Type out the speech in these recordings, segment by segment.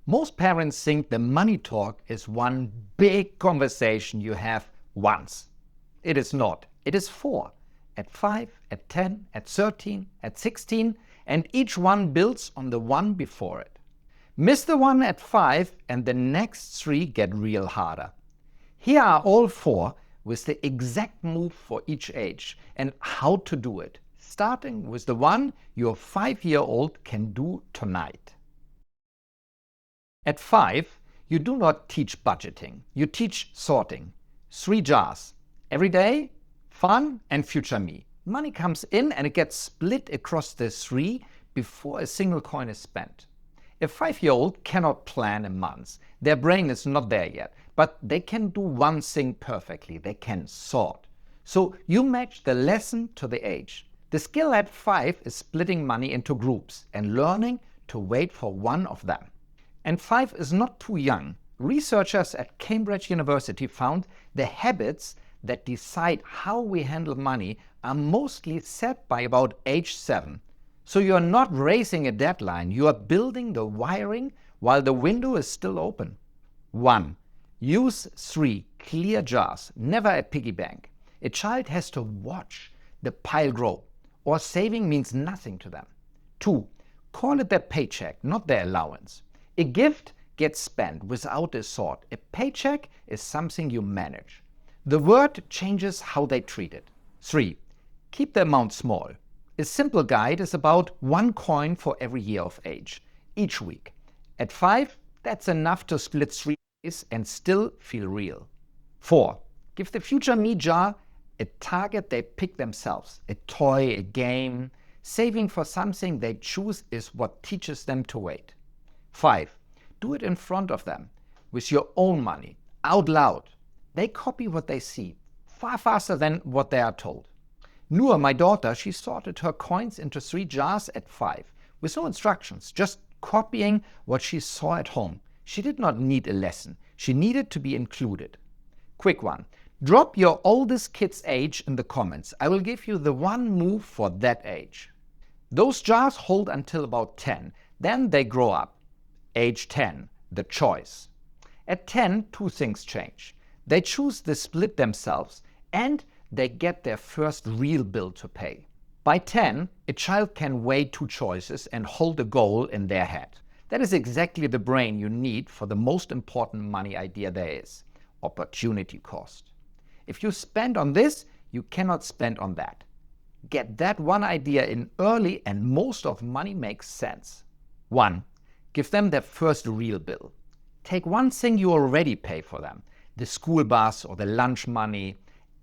Most parents think the money talk is one big conversation you have once. It is not. It is 4. At 5, at 10, at 13, at 16, and each one builds on the one before it. Miss the one at 5 and the next 3 get real harder. Here are all 4 with the exact move for each age and how to do it, starting with the one your 5-year-old can do tonight. At 5, you do not teach budgeting, you teach sorting. 3 jars. Every day, fun, and future me. Money comes in and it gets split across the 3 before a single coin is spent. A 5-year-old cannot plan a month. Their brain is not there yet, but they can do one thing perfectly. They can sort. So you match the lesson to the age. The skill at 5 is splitting money into groups and learning to wait for one of them. And 5 is not too young. Researchers at Cambridge University found the habits that decide how we handle money are mostly set by about age 7. So you're not racing a deadline, you are building the wiring while the window is still open. 1. Use 3 clear jars, never a piggy bank. A child has to watch the pile grow, or saving means nothing to them. 2. Call it their paycheck, not their allowance. A gift gets spent without a thought. A paycheck is something you manage. The word changes how they treat it. 3. Keep the amount small. A simple guide is about 1 coin for every year of age, each week. At 5, that's enough to split 3 days and still feel real. 4. Give the future me jar a target they pick themselves, a toy, a game. Saving for something they choose is what teaches them to wait. 5. Do it in front of them, with your own money, out loud. They copy what they see, far faster than what they are told. Noor, my daughter, she sorted her coins into 3 jars at 5, with no instructions, just copying what she saw at home. She did not need a lesson. She needed to be included. Quick one. Drop your oldest kid's age in the comments. I will give you the one move for that age. Those jars hold until about 10. Then they grow up. Age 10, the choice. At 10, 2 things change. They choose the split themselves and they get their first real bill to pay. By 10, a child can weigh 2 choices and hold a goal in their head. That is exactly the brain you need for the most important money idea there is, opportunity cost. If you spend on this, you cannot spend on that. Get that one idea in early and most of money makes sense. 1. Give them their first real bill. Take one thing you already pay for them, the school bus or the lunch money.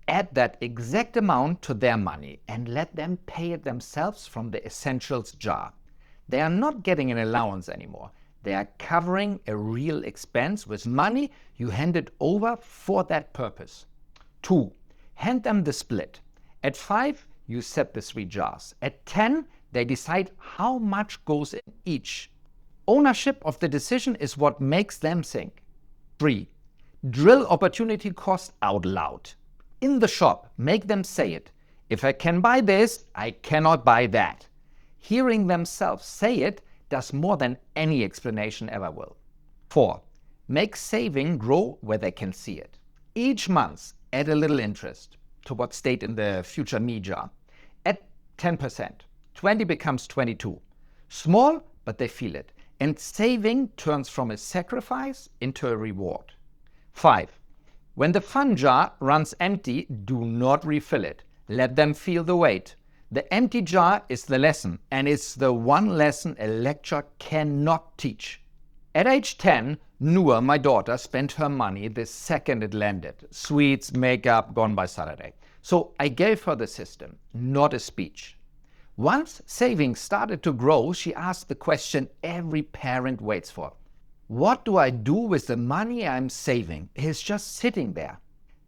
Add that exact amount to their money and let them pay it themselves from the essentials jar. They are not getting an allowance anymore. They are covering a real expense with money you handed over for that purpose. 2. Hand them the split. At 5, you set the 3 jars. At 10, they decide how much goes in each. Ownership of the decision is what makes them think. 3. Drill opportunity cost out loud. In the shop, make them say it. If I can buy this, I cannot buy that. Hearing themselves say it does more than any explanation ever will. 4. Make saving grow where they can see it. Each month, add a little interest to what stayed in the future me jar. At 10%, 20 becomes 22. Small, but they feel it. And saving turns from a sacrifice into a reward. 5. When the fun jar runs empty, do not refill it. Let them feel the weight. The empty jar is the lesson, and it's the one lesson a lecture cannot teach. At age 10, Noor, my daughter, spent her money the second it landed. Sweets, makeup, gone by Saturday. So I gave her the system, not a speech. Once savings started to grow, she asked the question every parent waits for. What do I do with the money I'm saving? It's just sitting there.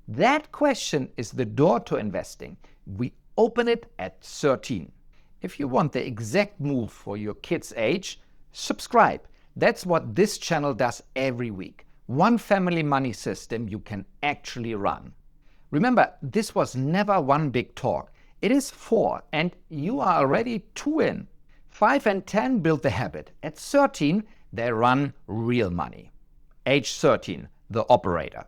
That question is the door to investing. We open it at 13. If you want the exact move for your kid's age, subscribe. That's what this channel does every week. One family money system you can actually run. Remember, this was never one big talk. It is 4, and you are already 2 in. 5 and 10 build the habit. At 13, they run real money. Age 13, the operator.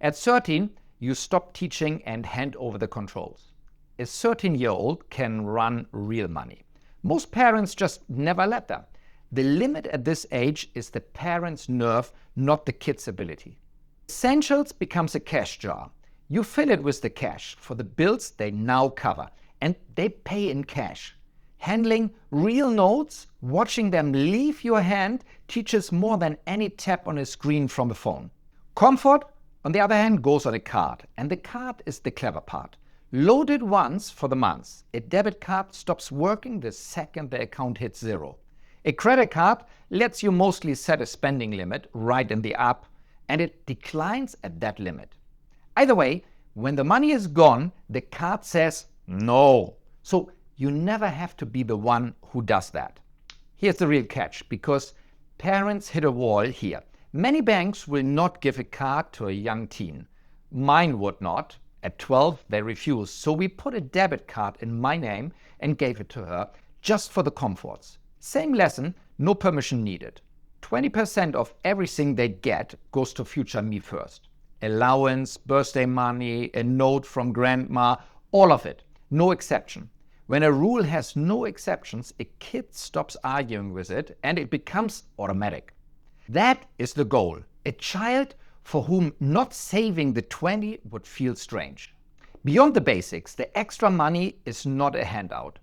At 13, you stop teaching and hand over the controls. A 13-year-old can run real money. Most parents just never let them. The limit at this age is the parent's nerve, not the kid's ability. Essentials becomes a cash jar. You fill it with the cash for the bills they now cover, and they pay in cash. Handling real notes, watching them leave your hand, teaches more than any tap on a screen from a phone. Comfort, on the other hand, goes on a card, and the card is the clever part. Load it once for the month. A debit card stops working the second the account hits zero. A credit card lets you mostly set a spending limit right in the app, and it declines at that limit. Either way, when the money is gone, the card says no. So you never have to be the one who does that. Here's the real catch, because parents hit a wall here. Many banks will not give a card to a young teen. Mine would not. At 12, they refused. So we put a debit card in my name and gave it to her just for the comforts. Same lesson, no permission needed. 20% of everything they get goes to future me first. Allowance, birthday money, a note from grandma, all of it, no exception. When a rule has no exceptions, a kid stops arguing with it and it becomes automatic. That is the goal. A child for whom not saving the 20 would feel strange. Beyond the basics, the extra money is not a handout.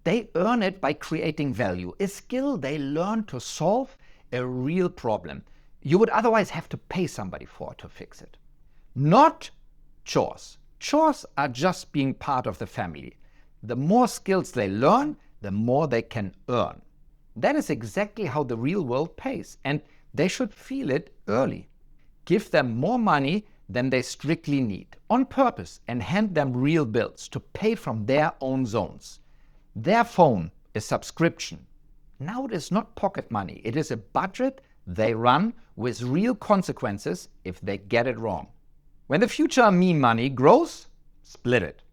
They earn it by creating value, a skill they learn to solve a real problem. You would otherwise have to pay somebody for to fix it. Not chores. Chores are just being part of the family. The more skills they learn, the more they can earn. That is exactly how the real world pays, and they should feel it early. Give them more money than they strictly need, on purpose, and hand them real bills to pay from their own zones. Their phone is subscription. Now it is not pocket money. It is a budget they run with real consequences if they get it wrong. When the future me money grows, split it.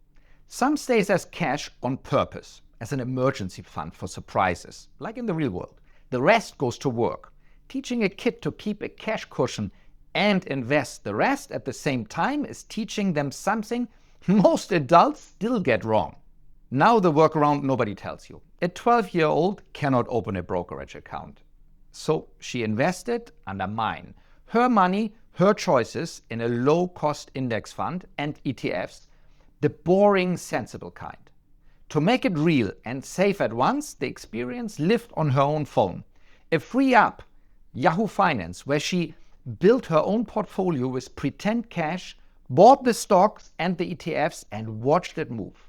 Some stays as cash on purpose, as an emergency fund for surprises, like in the real world. The rest goes to work. Teaching a kid to keep a cash cushion and invest the rest at the same time is teaching them something most adults still get wrong. Now the workaround nobody tells you. A 12-year-old cannot open a brokerage account. So she invested under mine. Her money, her choices in a low-cost index fund and ETFs, the boring, sensible kind. To make it real and safe at once, the experience lived on her own phone. A free app, Yahoo Finance, where she built her own portfolio with pretend cash, bought the stocks and the ETFs and watched it move.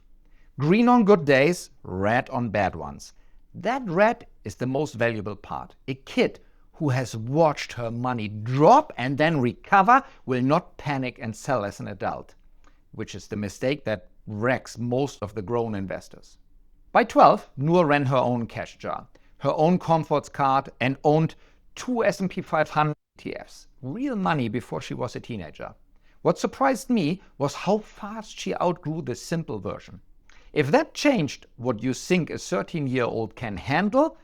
Green on good days, red on bad ones. That red is the most valuable part. A kid who has watched her money drop and then recover will not panic and sell as an adult, which is the mistake that wrecks most of the grown investors. By 12, Noor ran her own cash jar, her own comforts card, and owned 2 S&P 500 ETFs. Real money before she was a teenager. What surprised me was how fast she outgrew the simple version. If that changed what you think a 13-year-old can handle,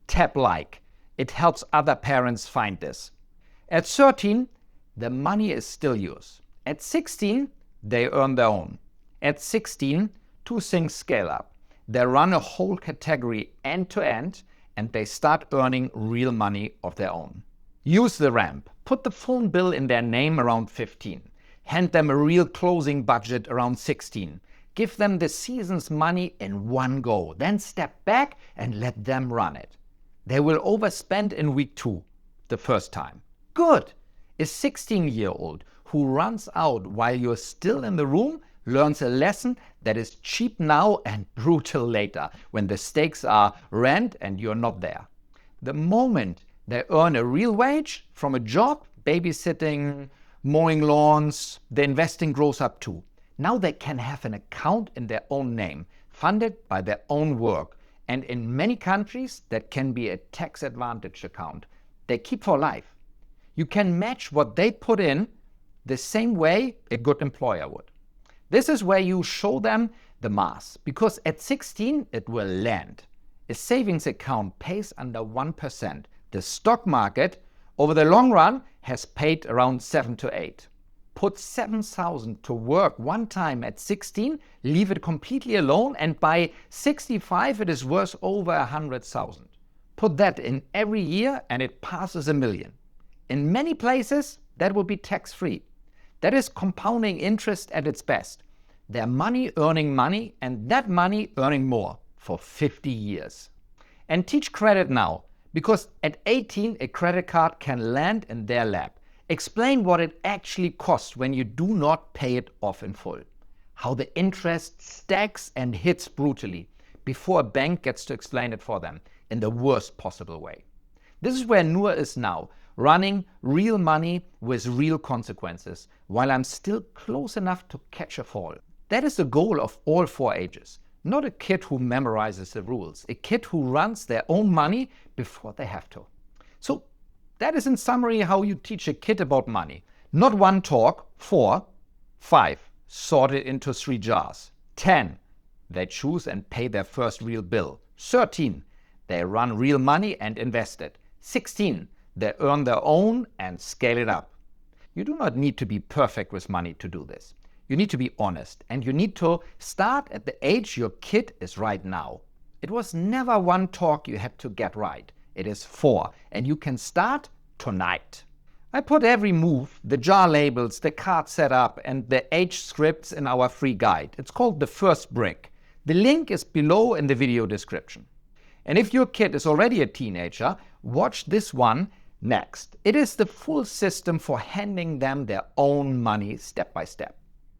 tap like. It helps other parents find this. At 13, the money is still yours. At 16, they earn their own. At 16, two things scale up. They run a whole category end to end, and they start earning real money of their own. Use the ramp. Put the phone bill in their name around 15. Hand them a real closing budget around 16. Give them the season's money in one go. Then step back and let them run it. They will overspend in week 2, the first time. Good. A 16-year-old who runs out while you're still in the room learns a lesson that is cheap now and brutal later, when the stakes are rent and you're not there. The moment they earn a real wage from a job, babysitting, mowing lawns, the investing grows up too. Now they can have an account in their own name, funded by their own work. And in many countries, that can be a tax advantage account. They keep for life. You can match what they put in the same way a good employer would. This is where you show them the math, because at 16 it will land. A savings account pays under 1%. The stock market over the long run has paid around 7 to 8. Put 7,000 to work one time at 16, leave it completely alone, and by 65 it is worth over 100,000. Put that in every year and it passes 1 million. In many places that will be tax-free. That is compounding interest at its best. Their money earning money, and that money earning more for 50 years. And teach credit now, because at 18 a credit card can land in their lap. Explain what it actually costs when you do not pay it off in full. How the interest stacks and hits brutally before a bank gets to explain it for them in the worst possible way. This is where Noor is now, running real money with real consequences, while I'm still close enough to catch a fall. That is the goal of all 4 ages. Not a kid who memorizes the rules, a kid who runs their own money before they have to. So that is in summary how you teach a kid about money. Not one talk, 4, 5, sort it into 3 jars. 10, they choose and pay their first real bill. 13, they run real money and invest it. 16, they earn their own and scale it up. You do not need to be perfect with money to do this. You need to be honest, and you need to start at the age your kid is right now. It was never one talk you had to get right. It is 4, and you can start tonight. I put every move, the jar labels, the card setup, and the age scripts in our free guide. It's called The First Brick. The link is below in the video description. And if your kid is already a teenager, watch this one next. It is the full system for handing them their own money step by step.